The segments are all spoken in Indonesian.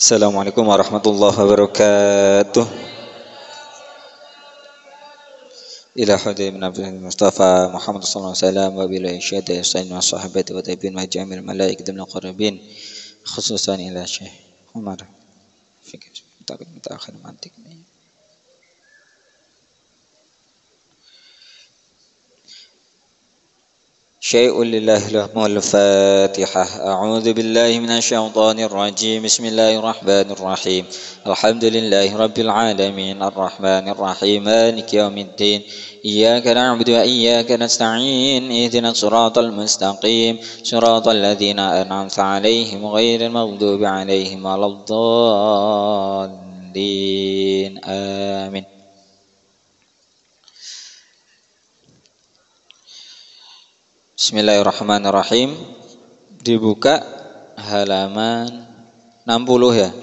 Assalamualaikum warahmatullahi wabarakatuh. Ila hadim Nabi Mustafa Muhammad sallallahu alaihi wasallam wa bila isyada yasain wa sahabati wa tabi'in wa jamil malaik dan qarabin khususan ila Syekh Umar fikir mutakhir mantik ni. شيء لله لحم الفاتحة. أعوذ بالله من الشيطان الرجيم. بسم الله الرحمن الرحيم. الحمد لله رب العالمين الرحمن الرحيم مالك يوم الدين إياك نعبد وإياك نستعين اهدنا الصراط المستقيم صراط الذين أنعمت عليهم غير المغضوب عليهم ولا الضالين آمين. Bismillahirrahmanirrahim. Dibuka halaman 60 ya.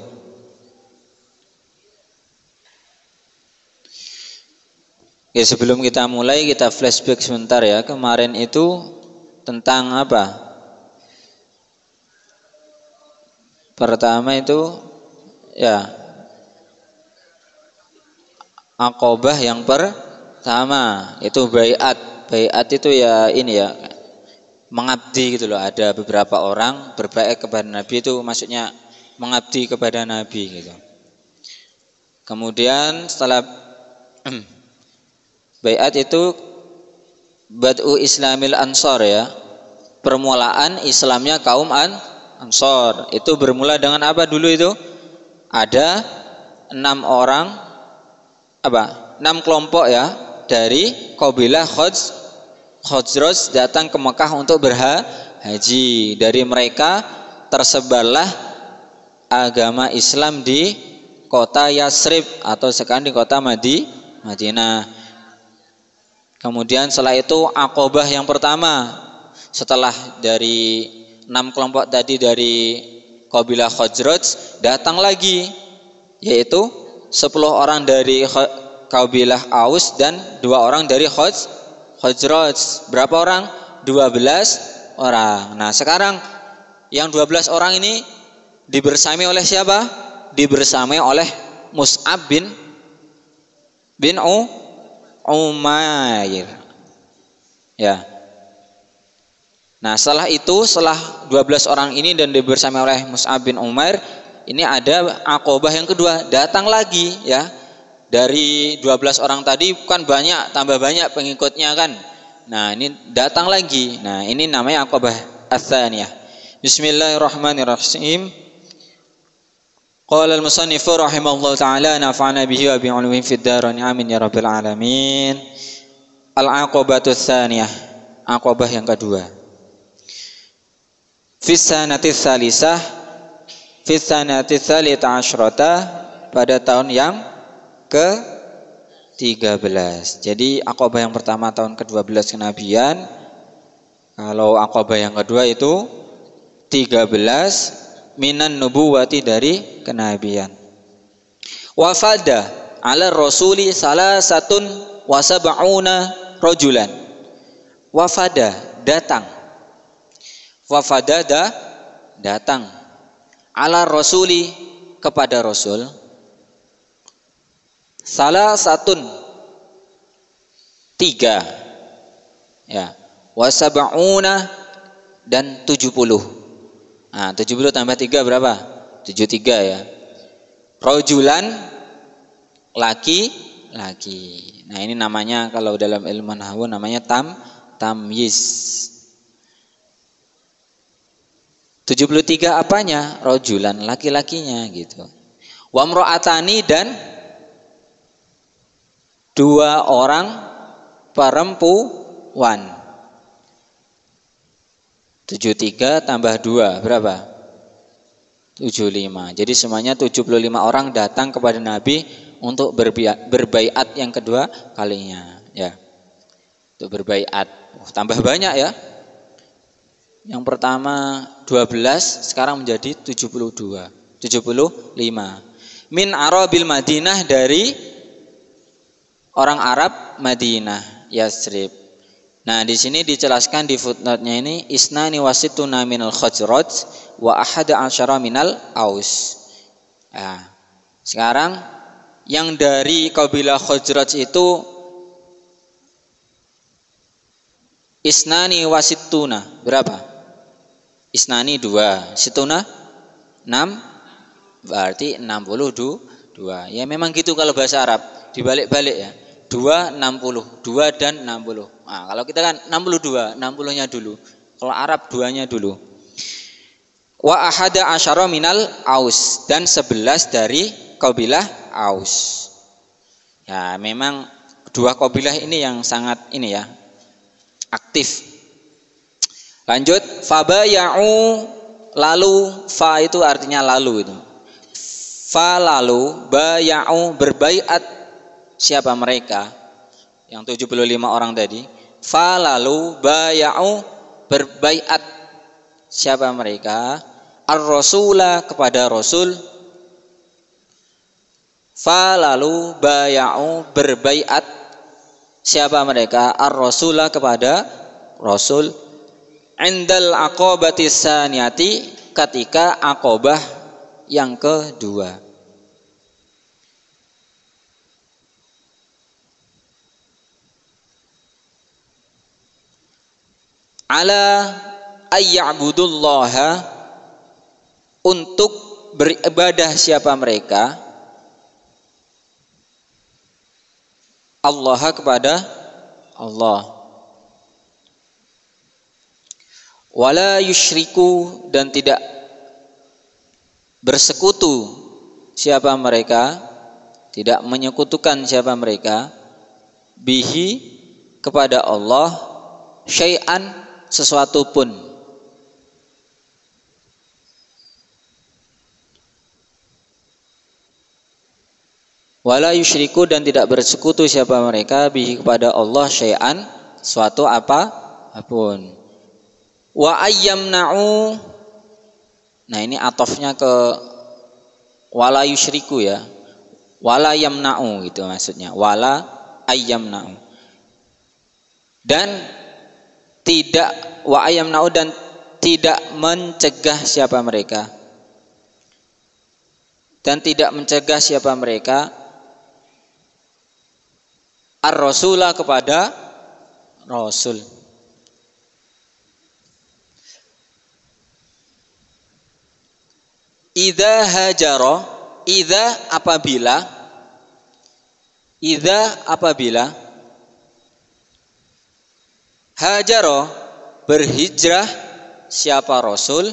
Oke, sebelum kita mulai kita flashback sebentar ya. Kemarin itu tentang apa? Pertama itu ya Aqobah yang pertama itu baiat. Baiat itu ya ini ya mengabdi gitu loh. Ada beberapa orang berbaiat kepada Nabi, itu maksudnya mengabdi kepada Nabi gitu. Kemudian setelah baiat itu bad'u islamil ansor ya, permulaan Islamnya kaum Ansor. Itu bermula dengan apa dulu itu? Ada 6 orang apa? 6 kelompok ya dari kabilah Khazraj datang ke Mekah untuk berhaji. Dari mereka tersebarlah agama Islam di kota Yasrib atau sekarang di kota Madinah. Kemudian setelah itu Aqobah yang pertama, setelah dari 6 kelompok tadi dari kabilah Khazraj datang lagi, yaitu 10 orang dari kabilah Aus dan 2 orang dari Khazraj. Berapa orang? 12 orang. Nah sekarang yang 12 orang ini dibersamai oleh siapa? Dibersamai oleh Mus'ab bin Umair ya. Nah setelah itu, setelah 12 orang ini dan dibersamai oleh Mus'ab bin Umair, ini ada Aqobah yang kedua, datang lagi ya. Dari 12 orang tadi kan banyak, tambah banyak pengikutnya kan. Nah ini datang lagi. Nah ini namanya Aqobah Ats-Tsaniyah. Bismillahirrahmanirrahim. Qala al-musannifu rahimahullahu ta'ala nafa'ana bihi wa bi'ulumihi fid dharain amin ya rabbil alamin. Al-Aqobatu Ats-Tsaniyah, Aqobah yang kedua. Fis sanati tsalisah, fis sanati tsalita asyrata, pada tahun yang ke-13. Jadi Aqobah yang pertama tahun ke-12 kenabian. Kalau Aqobah yang kedua itu 13 minan nubuwati, dari kenabian. Wafada ala rasuli salasatun wa sab'una rajulan. Wafada datang. Wafada datang ala rasuli, kepada Rasul. Salah satun 3 ya, wasab'una dan 70. Nah 70 tambah 3 berapa? 73 ya. Rajulan, laki-laki. Nah ini namanya kalau dalam ilmu nahwu namanya tamyiz. 73 apanya? Rajulan, laki-lakinya gitu. Wa imra'atani, dan 2 orang perempuan. 73 tambah 2 berapa? 75. Jadi semuanya 75 orang datang kepada Nabi untuk berbaiat yang kedua kalinya ya. Untuk berbaiat. Tambah banyak ya. Yang pertama 12, sekarang menjadi 75. Min Arabil Madinah, dari orang Arab Madinah, Yasrib. Nah, di sini dijelaskan di footnote-nya ini isnani wasituna minal Khazraj wa ahada asyara minal Aus. Nah, sekarang yang dari kabilah Khazraj itu isnani wasittuna, berapa? Isnani 2, situna 6, berarti 62. Ya memang gitu kalau bahasa Arab, dibalik-balik ya. 2 60, 2 dan 60. Nah, kalau kita kan 62, 60-nya dulu. Kalau Arab 2-nya dulu. Wa ahada asyara minal Aus, dan 11 dari kabilah Aus. Ya, memang dua kabilah ini yang sangat ini ya, aktif. Lanjut, fabaya'u, lalu, fa itu artinya lalu itu. Fa lalu, baya'u berbaiat, siapa mereka? Yang 75 orang tadi. Fa lalu, baya'u berbaiat, siapa mereka? Ar-Rasula, kepada Rasul. Fa lalu baya'u berbaiat, siapa mereka? Ar-Rasula, kepada Rasul. Indal aqobati saniyati, ketika aqobah yang kedua. Ala ayya'budullaha, untuk beribadah siapa mereka? Allah, kepada Allah. Wala yusyriku, dan tidak bersekutu siapa mereka, tidak menyekutukan siapa mereka, bihi, kepada Allah, syai'an, sesuatu pun. Wala yusyriku, dan tidak bersekutu siapa mereka, bihi, kepada Allah, syai'an, suatu apapun. Wa ayyamna'u, nah ini atofnya ke wala yusyriku ya, wala yamna'u gitu maksudnya, wala ayyamna'u, dan tidak, wa ayyamna'u, dan tidak mencegah siapa mereka, dan tidak mencegah siapa mereka, ar-Rasulah, kepada Rasul. Idza hajara, idza apabila, idza apabila, hajara berhijrah siapa Rasul,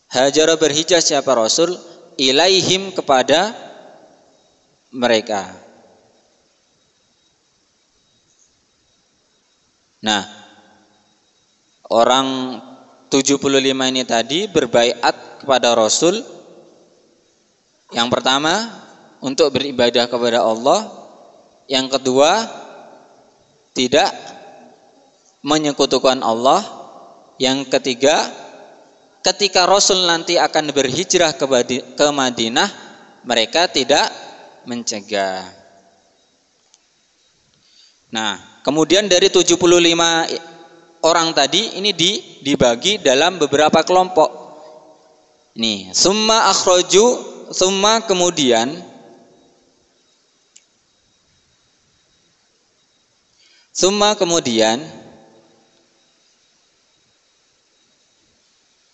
hajara berhijrah siapa Rasul, ilaihim, kepada mereka. Nah, orang 75 ini tadi berbaiat kepada Rasul. Yang pertama untuk beribadah kepada Allah, yang kedua tidak menyekutukan Allah, yang ketiga ketika Rasul nanti akan berhijrah ke Madinah, mereka tidak mencegah. Nah, kemudian dari 75 orang tadi ini dibagi dalam beberapa kelompok. Nih, summa akhraju, summa kemudian,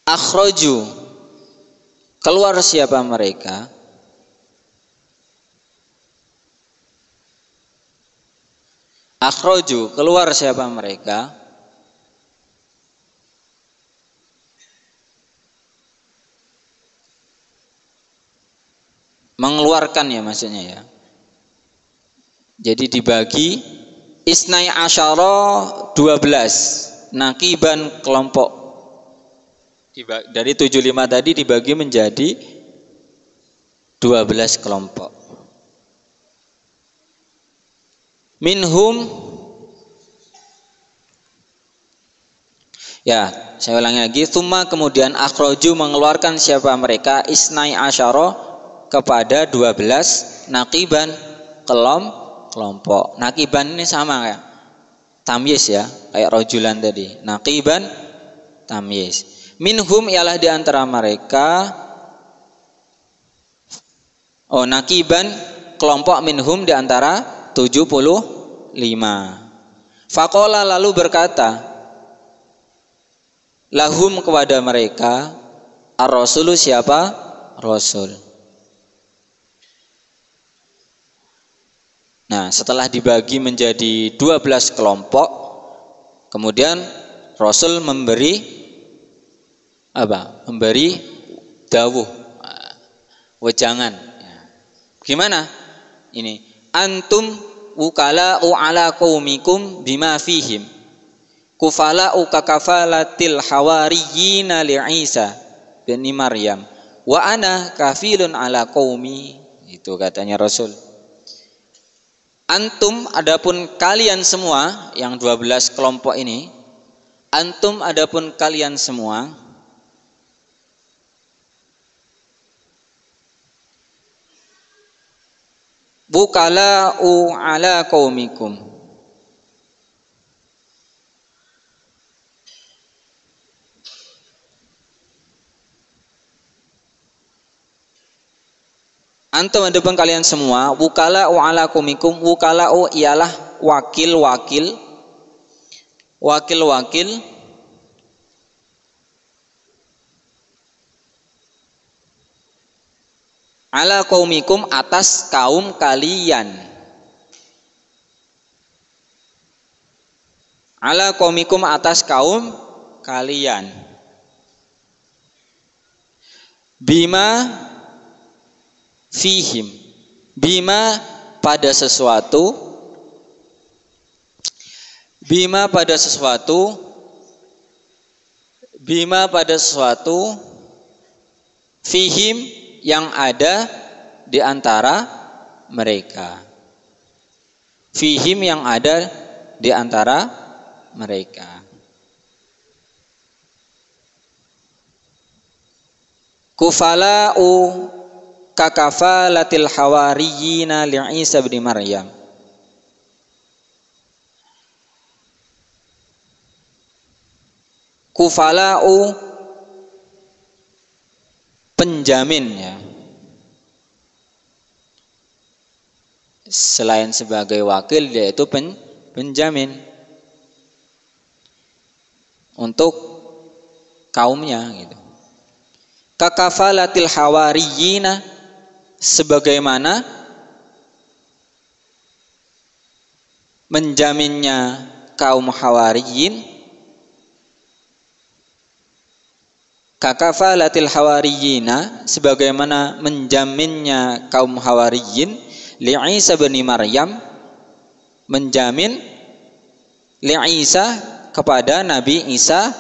akhraju, keluar siapa mereka? Akhraju, keluar siapa mereka? Mengeluarkan ya maksudnya ya. Jadi dibagi isnai asyara 12 nakiban, kelompok. Dari 75 tadi dibagi menjadi 12 kelompok. Minhum, ya saya ulangi lagi, tsumma kemudian akhraju, mengeluarkan siapa mereka, isnai asyara, kepada 12 naqiban, kelompok. Naqiban ini sama kayak tamyiz ya, kayak rojulan tadi. Naqiban, tamyiz. Minhum ialah di antara mereka, nakiban kelompok minhum di antara 75. Faqala lalu berkata, lahum kepada mereka, ar-rasulu siapa? Rasul. Nah, setelah dibagi menjadi 12 kelompok, kemudian Rasul memberi apa? Memberi dawuh, wejangan. Gimana? Ini, antum wukala'u ala qaumikum bima fihim kufala'u kakafalatil hawariyina li Isa bin Maryam wa ana kafilun ala qaumi. Itu katanya Rasul. Antum, adapun kalian semua, yang 12 kelompok ini, antum adapun kalian semua, bukala'u ala qaumikum, antum adapun kalian semua, wukala'u ala qaumikum, wukala'u ialah wakil-wakil, wakil-wakil ala qaumikum atas kaum kalian, ala qaumikum atas kaum kalian, bima fihim, bima pada sesuatu, bima pada sesuatu, bima pada sesuatu, fihim yang ada di antara mereka, fihim yang ada di antara mereka. Kufala'u kakafalatil hawariyina li Isa bin Maryam. Kufala'u penjamin, ya. Selain sebagai wakil, dia itu penjamin untuk kaumnya, gitu. Kakafalatil hawariyina, sebagaimana menjaminnya kaum hawariyin. Kakafalatil hawariyina, sebagaimana menjaminnya kaum hawariyin, li Isa bin Maryam, menjamin li Isa kepada Nabi Isa,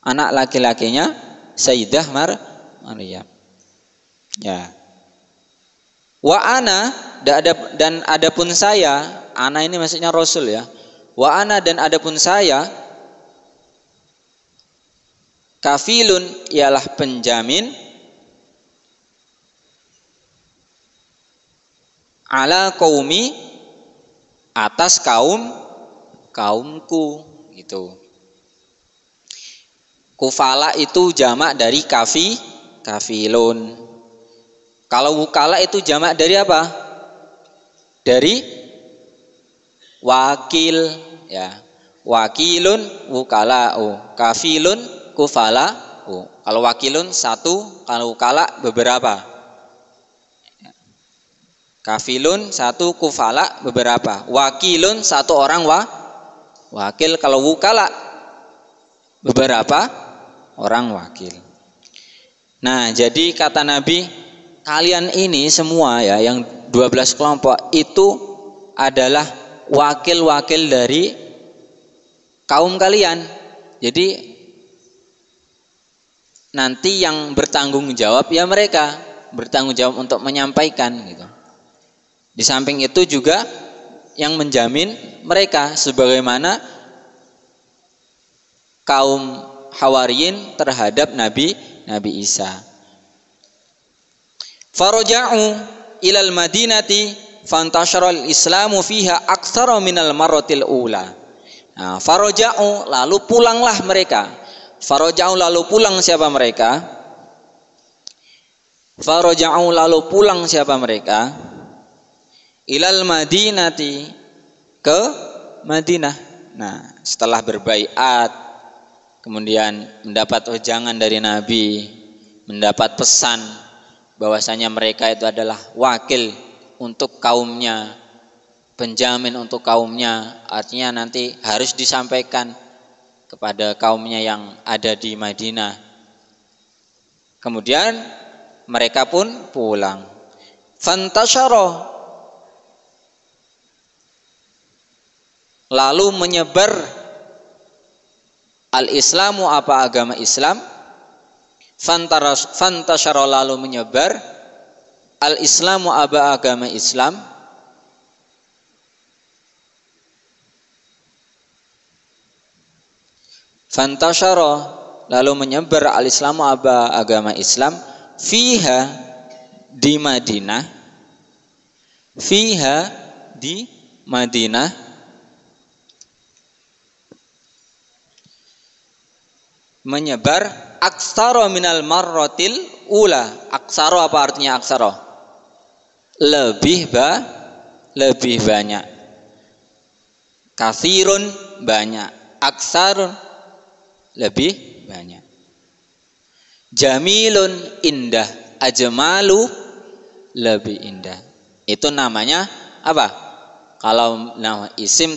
anak laki-lakinya Sayyidah Maryam. Ya. Wa ana, dan adapun saya, ana ini maksudnya Rasul, ya. Wa ana, dan adapun saya, kafilun ialah penjamin, ala qaumi atas kaumku, gitu. Kufala itu jamak dari kafilun. Kalau wukala itu jamak dari apa? Dari wakil, ya. Wakilun wukala'u, kafilun kufala'u. Kalau wakilun satu, kalau wukala beberapa. Kafilun satu, kufala beberapa. Wakilun satu orang wakil. Kalau wukala beberapa orang wakil. Nah, jadi kata Nabi, kalian ini semua, ya, yang 12 kelompok itu adalah wakil-wakil dari kaum kalian. Jadi nanti yang bertanggung jawab, ya mereka bertanggung jawab untuk menyampaikan, gitu. Di samping itu juga yang menjamin mereka, sebagaimana kaum Hawariyin terhadap Nabi Isa. Faraja'u ilal madinati fantasharal islamu fiha aktsara minal marratil ula. Nah, faraja'u, lalu pulanglah mereka. Faraja'u lalu pulang siapa mereka? Faraja'u lalu pulang siapa mereka? Ilal Madinati, ke Madinah. Nah, setelah berbaiat, kemudian mendapat wejangan dari Nabi, mendapat pesan bahwasanya mereka itu adalah wakil untuk kaumnya, penjamin untuk kaumnya, artinya nanti harus disampaikan kepada kaumnya yang ada di Madinah. Kemudian mereka pun pulang. Fantasyara, lalu menyebar al-Islamu, apa agama Islam. Fantasyara, lalu menyebar al-Islamu, apa agama Islam. Fantasyara, lalu menyebar al-Islamu, apa agama Islam. Fiha, di Madinah. Fiha, di Madinah. Menyebar aksara minal marratil ula. Aksara, apa artinya aksara? Lebih banyak. Kathirun, banyak. Aksarun, lebih banyak. Jamilun, indah. Ajmalu, lebih indah. Itu namanya apa? Kalau nama isim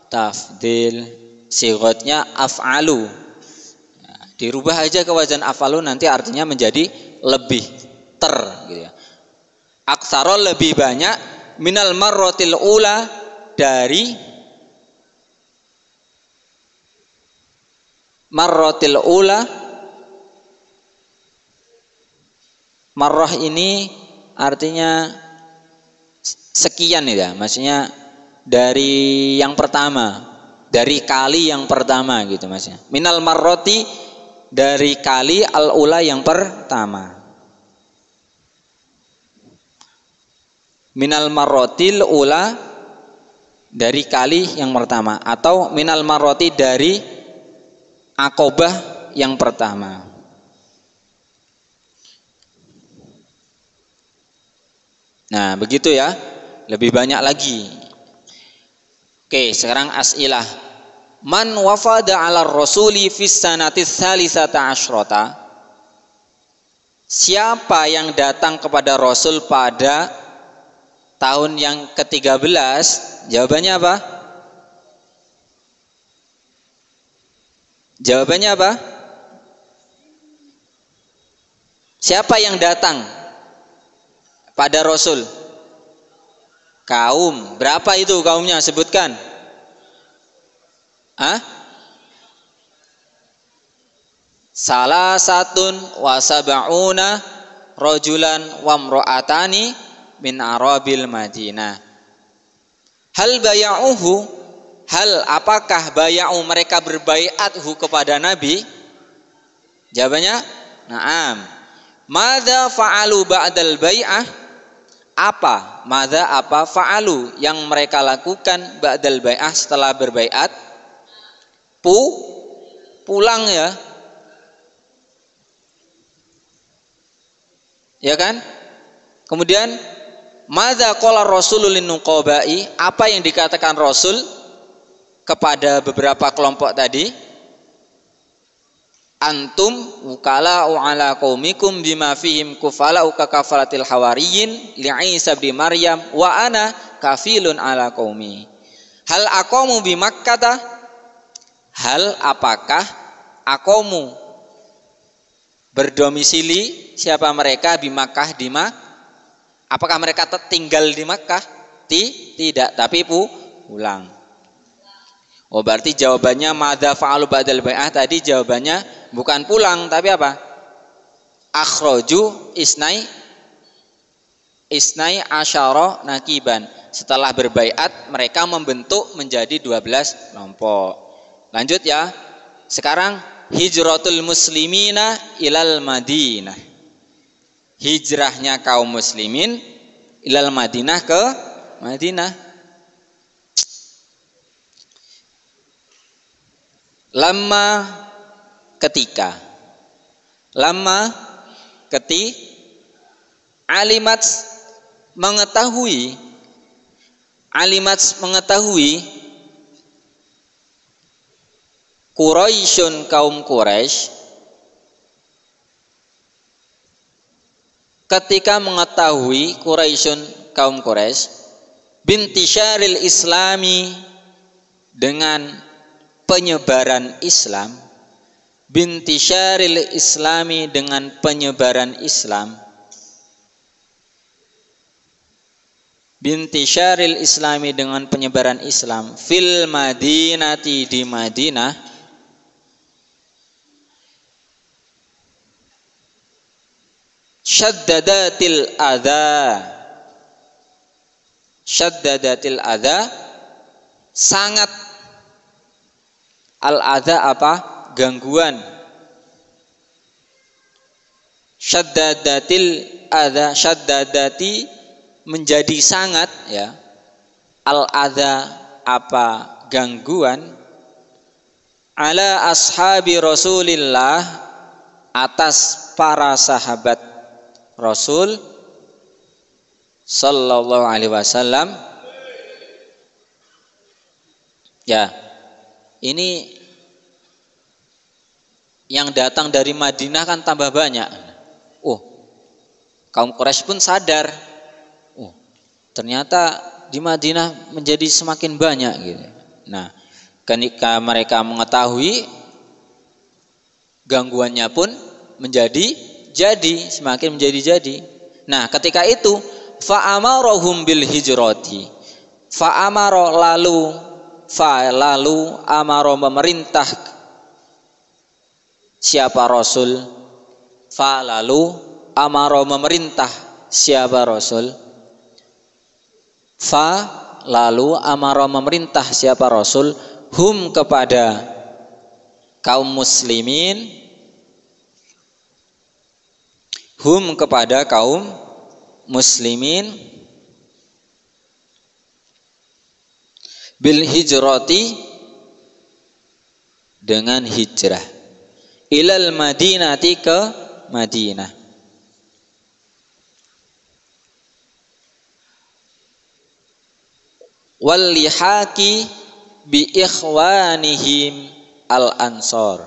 tafdil, sigotnya af'alu. Nah, dirubah aja ke wazan af'alu, nanti artinya menjadi lebih gitu ya. Aksara, lebih banyak, minal marratil ula, dari marratil ula. Marrah ini artinya sekian ya, maksudnya dari yang pertama, dari kali yang pertama gitu maksudnya. Minal marrati, dari kali, al-ula, yang pertama. Minal marratil ula, dari kali yang pertama, atau minal marrati, dari akobah yang pertama. Nah, begitu ya. Lebih banyak lagi. Oke, sekarang as'ilah. Man wafada 'ala rasuli fis sanati tsalisata asyrata. Siapa yang datang kepada Rasul pada tahun yang ke-13? Jawabannya apa? Jawabannya apa? Siapa yang datang pada Rasul? Kaum. Berapa itu kaumnya? Sebutkan. Salasatun wa sab'una rajulan wa imra'atani min arabil Madinah. Hal baya'uhu, hal apakah baya'u, mereka berbaiathu kepada Nabi? Jawabannya na'am. Madza fa'alu ba'dal bai'ah? Apa? Madza, apa? Fa'alu, yang mereka lakukan ba'dal bai'ah, setelah berbaiat? Pulang ya. Ya kan? Kemudian madza qala Rasulul linuqabai? Apa yang dikatakan Rasul kepada beberapa kelompok tadi? Antum wukala'u ala qaumikum bima fihim kufala'u ka kafalatil hawariyin li Isa bin Maryam wa ana kafilun ala qaumi. Hal aqamu bi Makkah? Hal apakah aqamu berdomisili siapa mereka bi Makkah, di apakah mereka tinggal di Makkah? Tidak, tapi pulang. Oh, berarti jawabannya madza fa'alu ba'dal bai'ah tadi jawabannya bukan pulang, tapi apa? Akhraju isnai asyara nakiban. Setelah berbaiat mereka membentuk menjadi 12 kelompok. Lanjut ya. Sekarang hijratul muslimina ilal Madinah. Hijrahnya kaum muslimin ilal Madinah, ke Madinah. Lama ketika lama alimat mengetahui Quraisyun kaum Quraisy, ketika mengetahui Quraisyun kaum Quraisy bintisyaril islami, dengan penyebaran Islam, bintisyaril islami, dengan penyebaran Islam, bintisyaril islami, dengan penyebaran Islam, fil madinati, di Madinah, syaddadatil adha, sangat al-adha apa? Gangguan. Syaddadatil adha, syaddadati menjadi sangat, ya, al-adha apa? Gangguan, ala ashabi Rasulillah, atas para sahabat Rasul sallallahu alaihi wasallam. Ya, ini yang datang dari Madinah kan tambah banyak. Oh, kaum Quraisy pun sadar, oh, ternyata di Madinah menjadi semakin banyak gitu. Nah, ketika mereka mengetahui, gangguannya pun semakin menjadi. Nah, ketika itu fa'amarahum bil hijrati, lalu amaro, memerintah siapa Rasul, lalu amaro, memerintah siapa Rasul, lalu amaro, memerintah siapa Rasul, hum, kepada kaum muslimin, bil hijrati, dengan hijrah, ilal madinati, ke Madinah. Wal lihaqi bi ikhwanihim al ansor,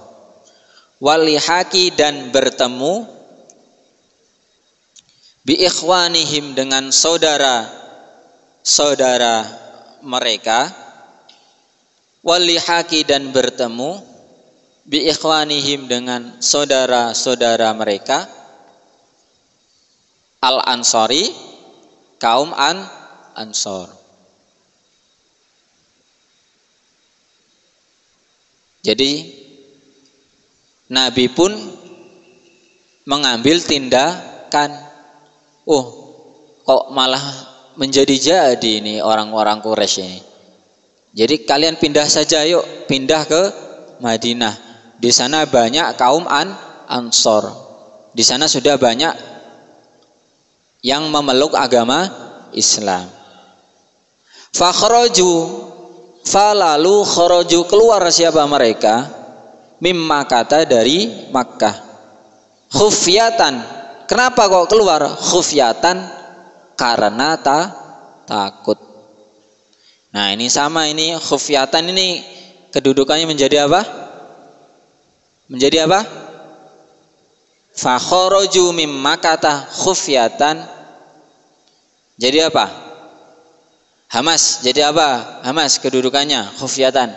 wal lihaqi, dan bertemu, bi ikhwanihim, dengan saudara-saudara mereka, wal lihaqi, dan bertemu, bi ikhwanihim, dengan saudara-saudara mereka, al ansori, kaum ansor. Jadi Nabi pun mengambil tindakan. Oh, kok malah menjadi ini orang-orang Quraisy ini. Jadi kalian pindah saja, yuk pindah ke Madinah. Di sana banyak kaum Ansor. Di sana sudah banyak yang memeluk agama Islam. Lalu kharaju, keluar siapa mereka, mimma, kata, dari Makkah, khufyatan. Kenapa kok keluar? Khufyatan, karena takut. Nah, ini sama, ini khufyatan ini kedudukannya menjadi apa? Menjadi apa? Fa kharaju mimma, kata, khufyatan. Jadi apa? Hamas. Jadi apa? Hamas kedudukannya khufyatan.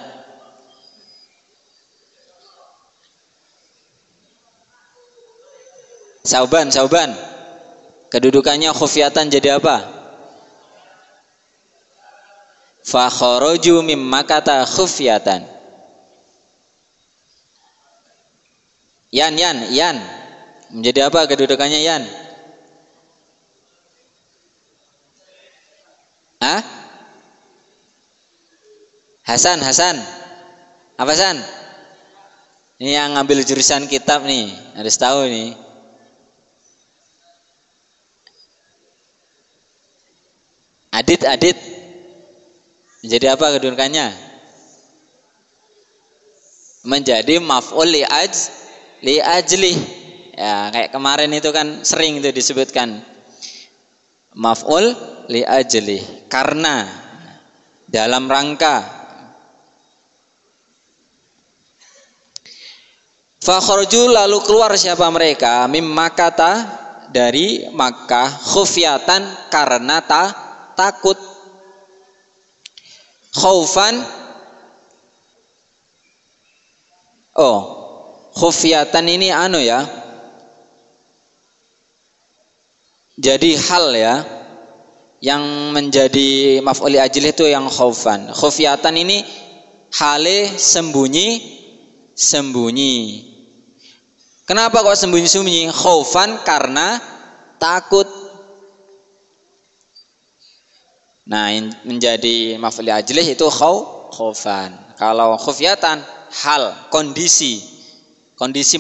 Sauban. Kedudukannya khufyatan jadi apa? Fa kharaju mimma, kata, khufyatan. Yan. Menjadi apa kedudukannya Yan? Hah? Hasan. Apa Hasan? Ini yang ngambil jurusan kitab nih, harus tahu nih. Adit. Menjadi apa kedudukannya? Menjadi maf'ul li li ajli. Ya, kayak kemarin itu kan sering itu disebutkan maf'ul li ajli, karena, dalam rangka. Fakhraju, lalu keluar siapa mereka, mim Makkah, dari Makkah, khufyatan, karena takut. Khaufan, khufyatan ini ya, jadi hal ya, yang menjadi maf'ul ajli itu yang khaufan. Khufyatan ini hale sembunyi. Kenapa kok sembunyi-sembunyi? Khaufan, karena takut. Nah, menjadi maf'ul ajlih itu khaufan. Kalau khufyatan, hal, kondisi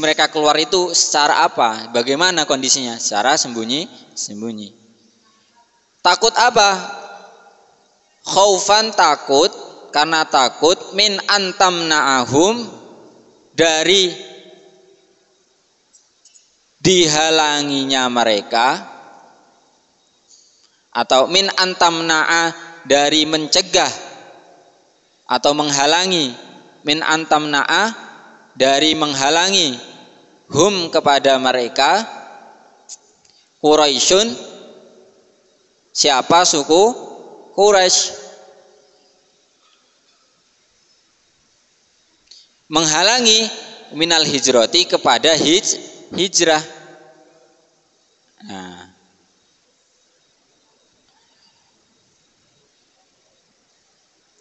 mereka keluar itu secara apa? Bagaimana kondisinya? Secara sembunyi. Takut apa? Khaufan, takut, karena takut, min antamna'ahum, dari dihalanginya mereka, atau min antamna'a, dari mencegah atau menghalangi, min antamna'a, dari menghalangi, hum, kepada mereka, Quraisyun, siapa suku Quraisy, menghalangi minal hijrati, kepada hijrah. Nah,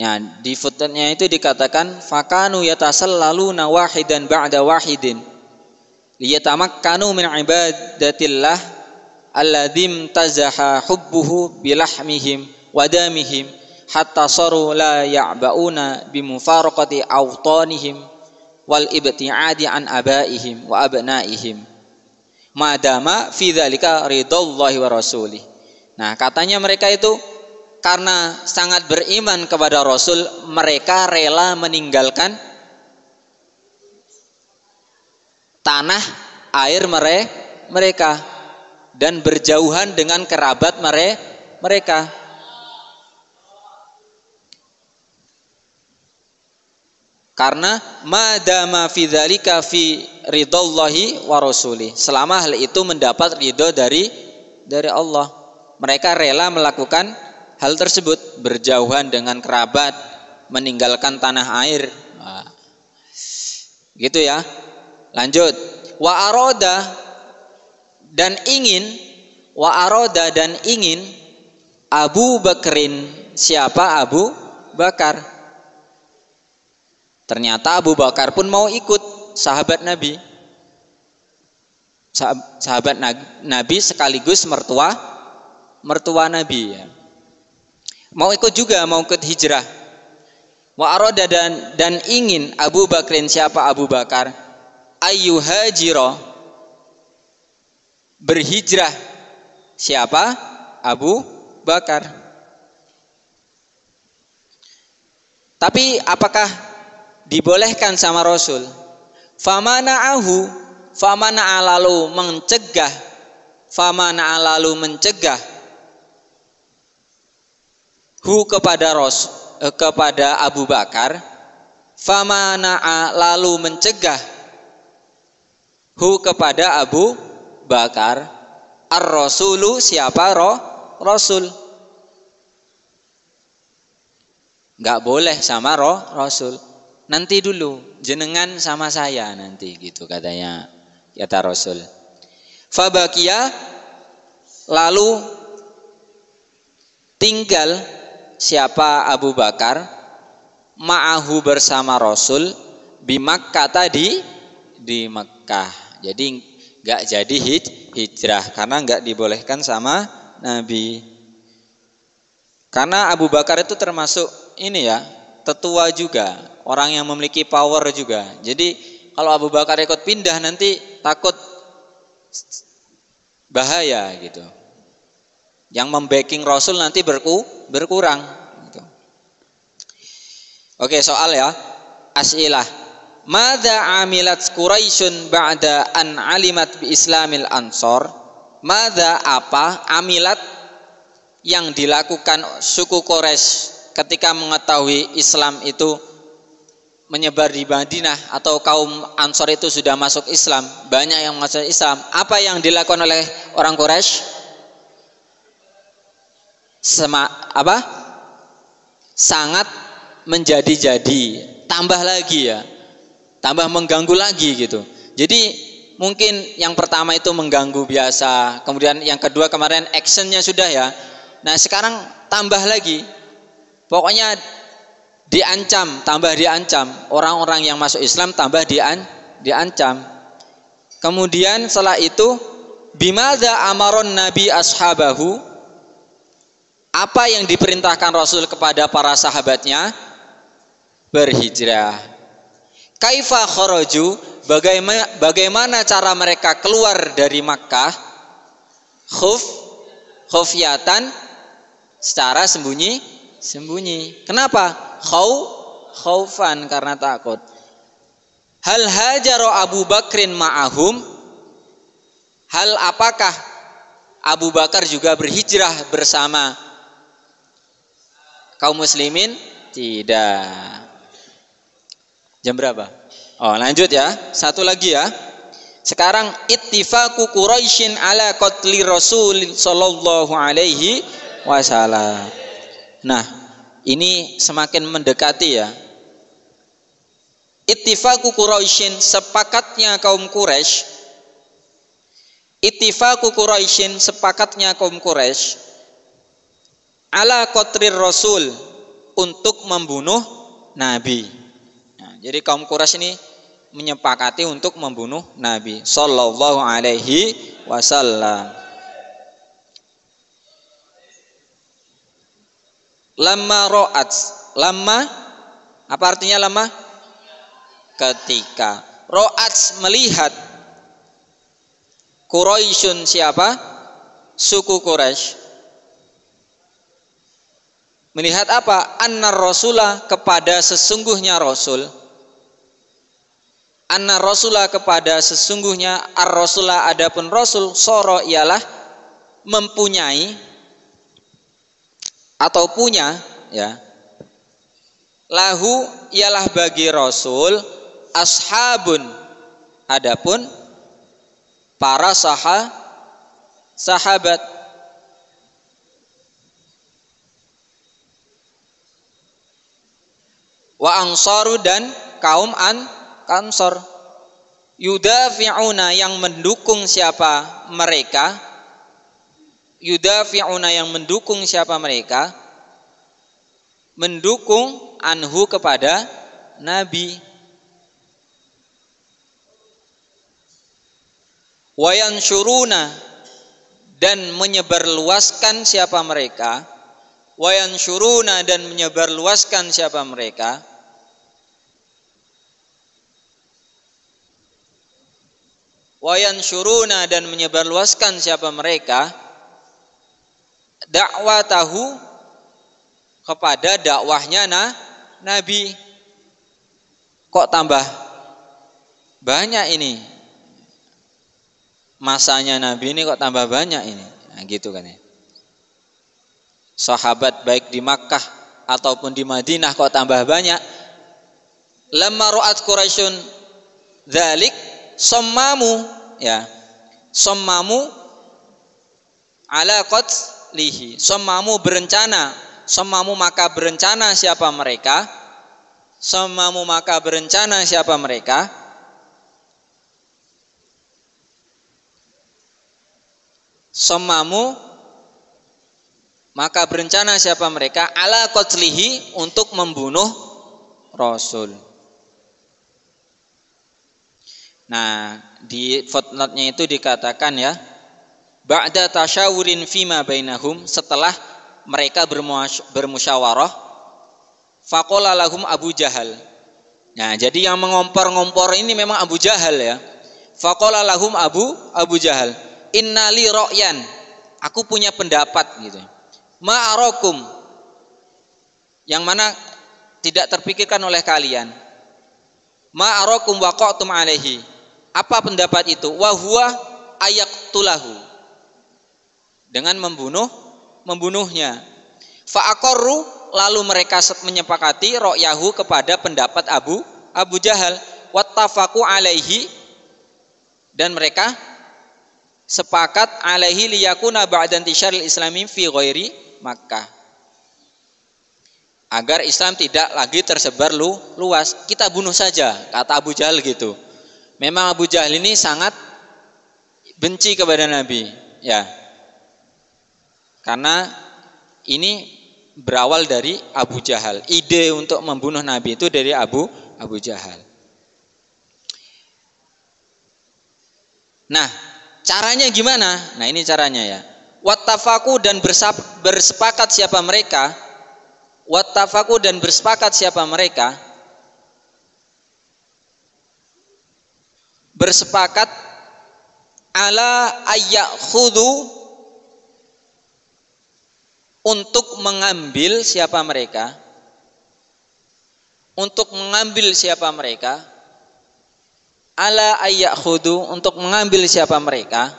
ya, di footnote-nya itu dikatakan fakanu yatasallaluna wahidan ba'da wahidin liyatamakkanu min ibadatillah alladziim tazaha hubbuhu bilahmihim wa damihim hatta saru la ya'bauna bimufaraqati awtanihim wal ibti'adi an abaihim wa abnaihim madama fi dzalika ridallahi wa rasulih. Nah, katanya mereka itu karena sangat beriman kepada Rasul, mereka rela meninggalkan tanah air mereka dan berjauhan dengan kerabat mereka. Karena madama fi dzalika fi ridallahi wa rasulih, selama hal itu mendapat ridho dari Allah, mereka rela melakukan hal tersebut, berjauhan dengan kerabat, meninggalkan tanah air. Nah, gitu ya. Lanjut. Wa aroda, dan ingin Abu Bakrin, siapa Abu Bakar. Ternyata Abu Bakar pun mau ikut, sahabat Nabi. Sahabat Nabi sekaligus mertua Nabi ya. Mau ikut juga, mau ikut hijrah. Wa aroda, dan ingin Abu Bakrin, siapa Abu Bakar, ayyuhajira, berhijrah, siapa Abu Bakar. Tapi apakah dibolehkan sama Rasul? Famana'a, lalu mencegah hu, kepada Abu Bakar. Famana'a, lalu mencegah hu, kepada Abu Bakar, ar-rasulu, siapa Rasul. Nggak boleh sama Rasul, nanti dulu jenengan sama saya nanti, gitu kata Rasul. Fabakia, lalu tinggal siapa Abu Bakar, ma'ahu, bersama Rasul, di Makkah, di Makkah. Jadi nggak jadi hijrah karena nggak dibolehkan sama Nabi. Karena Abu Bakar itu termasuk ini ya, tetua juga, orang yang memiliki power juga. Jadi kalau Abu Bakar ikut pindah nanti takut bahaya gitu. Yang membacking Rasul nanti berkurang gitu. Oke, soal ya. As'ilah. Madza amilat Quraisyun ba'da an alimat bi Islamil Ansor? Madza apa amilat yang dilakukan suku Quraisy ketika mengetahui Islam itu menyebar di Madinah atau kaum Ansor itu sudah masuk Islam, banyak yang masuk Islam. Apa yang dilakukan oleh orang Quraisy? Sangat menjadi-jadi, tambah lagi ya. Tambah mengganggu lagi gitu. Jadi mungkin yang pertama itu mengganggu biasa, kemudian yang kedua kemarin actionnya sudah ya. Nah sekarang tambah lagi, pokoknya diancam, tambah diancam. Orang-orang yang masuk Islam tambah diancam. Kemudian setelah itu, bimadza amaron nabi ashabahu, apa yang diperintahkan Rasul kepada para sahabatnya? Berhijrah. Kaifa kharaju, bagaimana cara mereka keluar dari Makkah? Khufyatan, secara sembunyi. Kenapa? Khaufan, karena takut. Hal hajara Abu Bakrin ma'ahum, hal apakah Abu Bakar juga berhijrah bersama kaum muslimin? Tidak. Jam berapa? Oh, lanjut ya. Satu lagi ya. Sekarang ittifaqu Quraisyin ala qatli Rasul sallallahu alaihi wasallam. Nah, ini semakin mendekati ya. Ittifaqu Quraisyin, sepakatnya kaum Quraisy. Ittifaqu Quraisyin, sepakatnya kaum Quraisy ala qatli Rasul, untuk membunuh Nabi. Jadi kaum Quraisy ini menyepakati untuk membunuh Nabi sallallahu alaihi wasallam. Lamma apa artinya lamma? Ketika. Ro'at, melihat. Quraisyun, siapa? Suku Quraisy. Melihat apa? Anna Rasulah, kepada sesungguhnya Rasul. Anna Rasulah, kepada sesungguhnya Ar-Rasulah, adapun Rasul, soro ialah mempunyai atau punya ya. Lahu ialah bagi Rasul ashabun, adapun para sahabat. Wa ansaru, dan kaum Ansor. Yudafi'una, yang mendukung siapa mereka? Yudafi'una, yang mendukung siapa mereka? Mendukung anhu, kepada Nabi. Wayansyuruna, dan menyebarluaskan siapa mereka? Wayansyuruna, dan menyebarluaskan siapa mereka? Wayansyuruna, dan menyebarluaskan siapa mereka? Dakwatahu, kepada dakwahnya Nabi. Kok tambah banyak ini? Masanya Nabi ini kok tambah banyak ini? Nah, gitu kan ya. Sahabat baik di Makkah ataupun di Madinah kok tambah banyak. Lamma ra'at Quraisyun dzalik sommamu, ya. Sommamu ala qatlihi. Sommamu berencana. Sommamu, maka berencana siapa mereka? Sommamu, maka berencana siapa mereka? Sommamu, maka berencana siapa mereka? Ala qatlihi, untuk membunuh Rasul. Nah, di footnote-nya itu dikatakan ya, ba'da tasyawurin fima bainahum, setelah mereka bermusyawarah, faqala lahum Abu Jahal. Nah, jadi yang mengompor-ngompor ini memang Abu Jahal ya. Faqala lahum Abu Jahal, innali ra'yan, aku punya pendapat gitu. Ma'arakum, yang mana tidak terpikirkan oleh kalian. ma arakum waqa'tum alaihi. Apa pendapat itu? Wa huwa ayaqtulahu. Dengan membunuhnya. Fa aqarru, lalu mereka menyepakati ra'yahu kepada pendapat Abu Jahal, wattafaqu alaihi, dan mereka sepakat alaihi liyakuna ba'da intisyaril islami fi ghairi Makkah, agar Islam tidak lagi tersebar luas. Kita bunuh saja, kata Abu Jahal gitu. Memang Abu Jahal ini sangat benci kepada Nabi, ya. Karena ini berawal dari Abu Jahal. Ide untuk membunuh Nabi itu dari Abu Jahal. Nah, caranya gimana? Nah, ini caranya ya. Wattafaku, dan bersepakat siapa mereka? Wattafaku, dan bersepakat siapa mereka? Bersepakat ala ayyakhudhu, untuk mengambil siapa mereka? Untuk mengambil siapa mereka? Ala ayyakhudhu, untuk mengambil siapa mereka?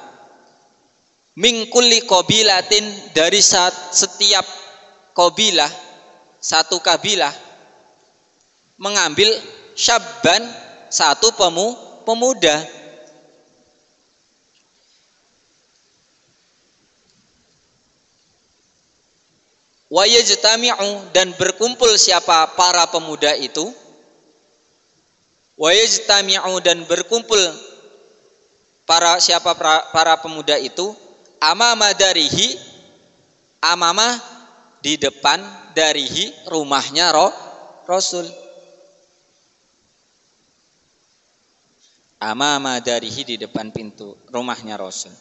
Min kulli qabilatin, dari setiap qabilah, satu kabilah, mengambil syabban, satu pemuda. Wa yajtami'u, dan berkumpul siapa para pemuda itu? Wa yajtami'u, dan berkumpul para pemuda itu, amama darihi, amama di depan, darihi rumahnya Rasul. Amama darihi, di depan pintu rumahnya Rasul.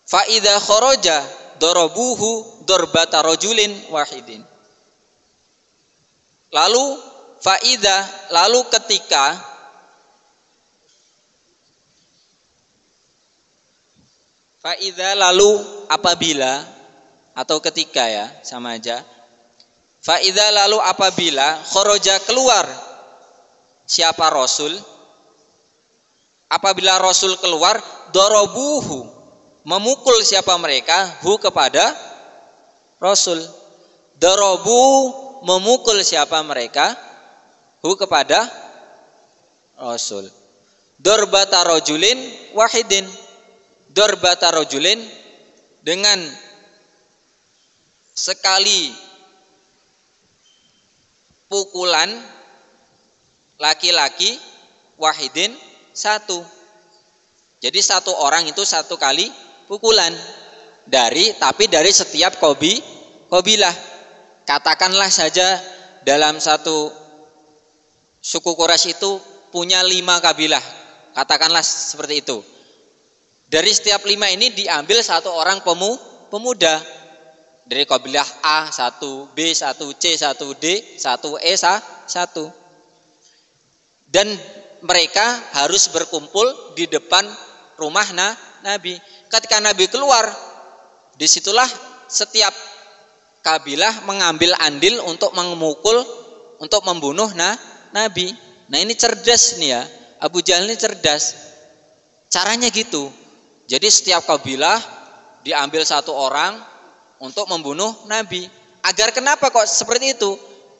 Fa idza kharaja darabuhu darbata rajulin wahidin. Lalu ketika apabila, atau ketika ya, sama aja. Faidza, lalu apabila, kharaja, keluar siapa Rasul, apabila Rasul keluar, darabuhu, memukul siapa mereka, hu, kepada Rasul. Darabu, memukul siapa mereka, hu, kepada Rasul. Darbata rajulin wahidin, darbata rajulin, dengan sekali pukulan laki-laki, wahidin, satu. Jadi satu orang itu satu kali pukulan, tapi dari setiap qabilah. Katakanlah saja dalam satu suku Quraisy itu punya 5 kabilah, katakanlah seperti itu. Dari setiap 5 ini diambil satu orang pemuda. Dari kabilah A 1, B 1, C 1, D 1, E 1. Dan mereka harus berkumpul di depan rumah Nabi. Ketika Nabi keluar, disitulah setiap kabilah mengambil andil untuk memukul, untuk membunuh Nabi. Nah, ini cerdas nih ya, Abu Jahal ini cerdas. Caranya gitu. Jadi setiap kabilah diambil satu orang untuk membunuh Nabi. Agar kenapa kok seperti itu?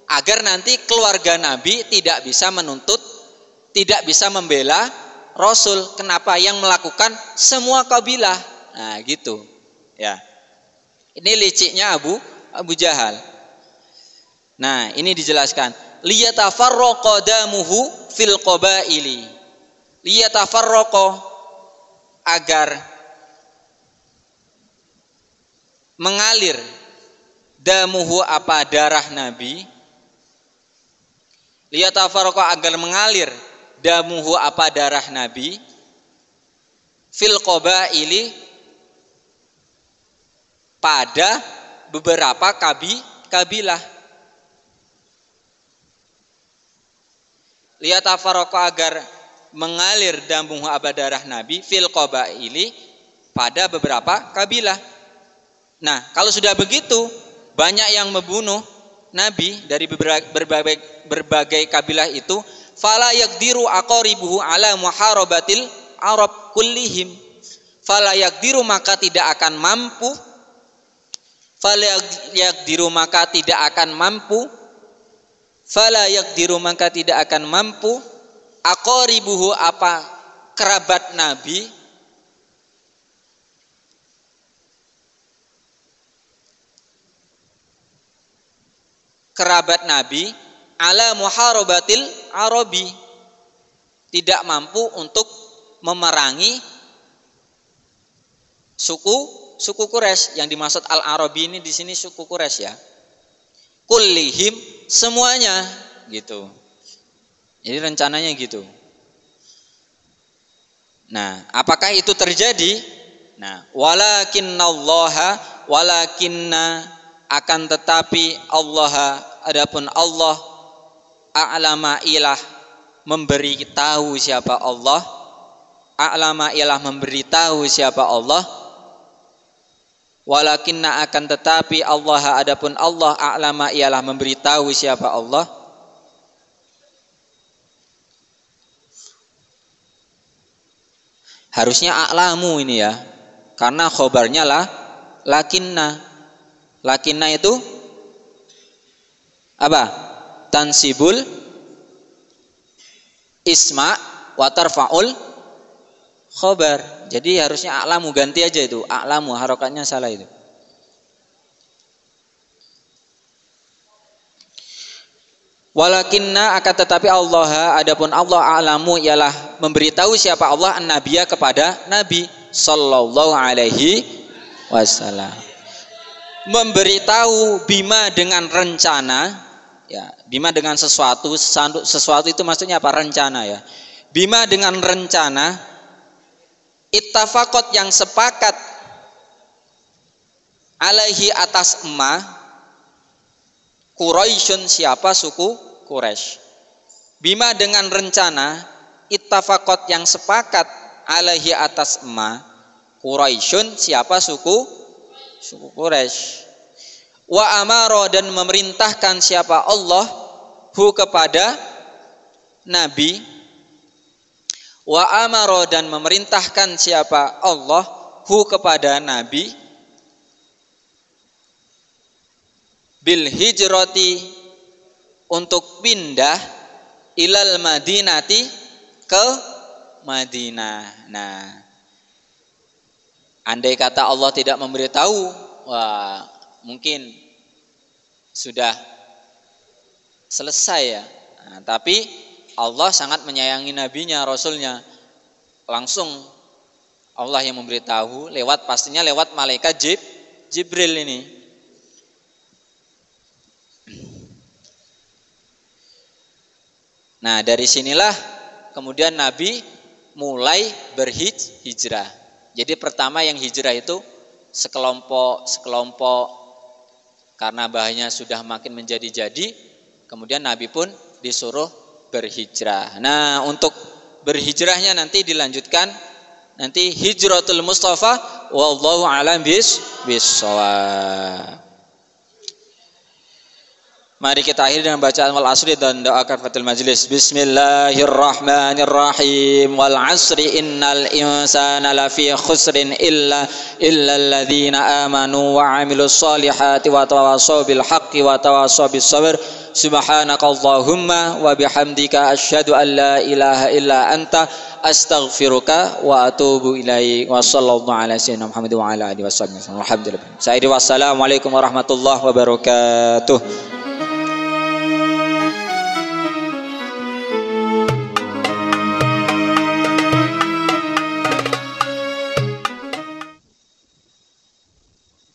Agar nanti keluarga Nabi tidak bisa menuntut, tidak bisa membela Rasul. Kenapa? Yang melakukan semua kabilah. Nah, gitu. Ya. Ini liciknya Abu Jahal. Nah, ini dijelaskan. Liyatafarraqa damuhu fil qabaili. Liyatafarraqa, agar mengalir, damuhu, apa, darah Nabi. Liyatafarraqa, agar mengalir, damuhu, apa, darah Nabi, fil qabaili, pada beberapa kabilah. Liyatafarraqa, agar mengalir damuhu, apa, darah Nabi, fil qabaili, pada beberapa kabilah. Nah, kalau sudah begitu, banyak yang membunuh, nabi dari berbagai kabilah itu, fala yaqdiru aqaribuhu ala muharabatil arab kullihim. Fala yaqdiru maka tidak akan mampu. Fala yaqdiru maka tidak akan mampu. Fala yaqdiru maka tidak akan mampu. Aqaribuhu apa kerabat nabi, kerabat nabi ala muharabatil arabi, tidak mampu untuk memerangi suku Quraisy. Yang dimaksud al-Arabi ini di sini suku Quraisy ya. Kullihim semuanya gitu. Jadi rencananya gitu. Nah, apakah itu terjadi? Nah, walakinna akan tetapi Allah, adapun Allah a'lama ilah memberitahu siapa Allah, a'lama ilah memberitahu siapa Allah. Walakinna akan tetapi Allah, adapun Allah a'lama ialah memberitahu siapa Allah. Harusnya a'lamu ini ya, karena khobarnya lakinna. Lakinna itu apa? Tansibul isma wa tarfa'ul khobar. Jadi harusnya a'lamu, ganti aja itu. A'lamu, harokatnya salah itu. Walakinna akan tetapi Allah, adapun Allah a'lamu ialah memberitahu siapa Allah an-nabiyya kepada Nabi sallallahu alaihi wasallam. Memberitahu bima dengan rencana ya, bima dengan sesuatu itu maksudnya apa? Rencana ya. Bima dengan rencana, ittafaqat yang sepakat, alaihi atas Quraisyun siapa suku Quraisy. Bima dengan rencana, ittafaqat yang sepakat, alaihi atas Quraisyun siapa suku Quraisy. Wa amara dan memerintahkan siapa Allah hu kepada Nabi. Wa amara dan memerintahkan siapa Allah hu kepada Nabi bil hijrati untuk pindah ilal madinati ke Madinah. Nah, andai kata Allah tidak memberitahu, wah mungkin sudah selesai ya. Nah, tapi Allah sangat menyayangi nabinya, rasulnya. Langsung Allah yang memberitahu pastinya lewat malaikat Jibril ini. Nah, dari sinilah kemudian Nabi mulai berhijrah. Jadi pertama yang hijrah itu sekelompok karena bahayanya sudah makin menjadi-jadi, kemudian Nabi pun disuruh berhijrah. Nah, untuk berhijrahnya nanti dilanjutkan nanti hijratul Mustafa wallahu a'lam bis-shawab. Mari kita akhiri dengan bacaan wal asri dan doa kafatul majlis. Bismillahirrahmanirrahim. Wal asri innal insana lafi khusrin illa alladzina amanu wa amilus solihati wa tawassaw bil haqqi wa tawassaw bis sabr. Subhanakallahumma wa bihamdika asyhadu an la ilaha illa anta astaghfiruka wa atubu ilaik. Wa sallallahu ala sayyidina Muhammad wa ala alihi wasallam. Alhamdulillah. Wassalamualaikum warahmatullahi wabarakatuh.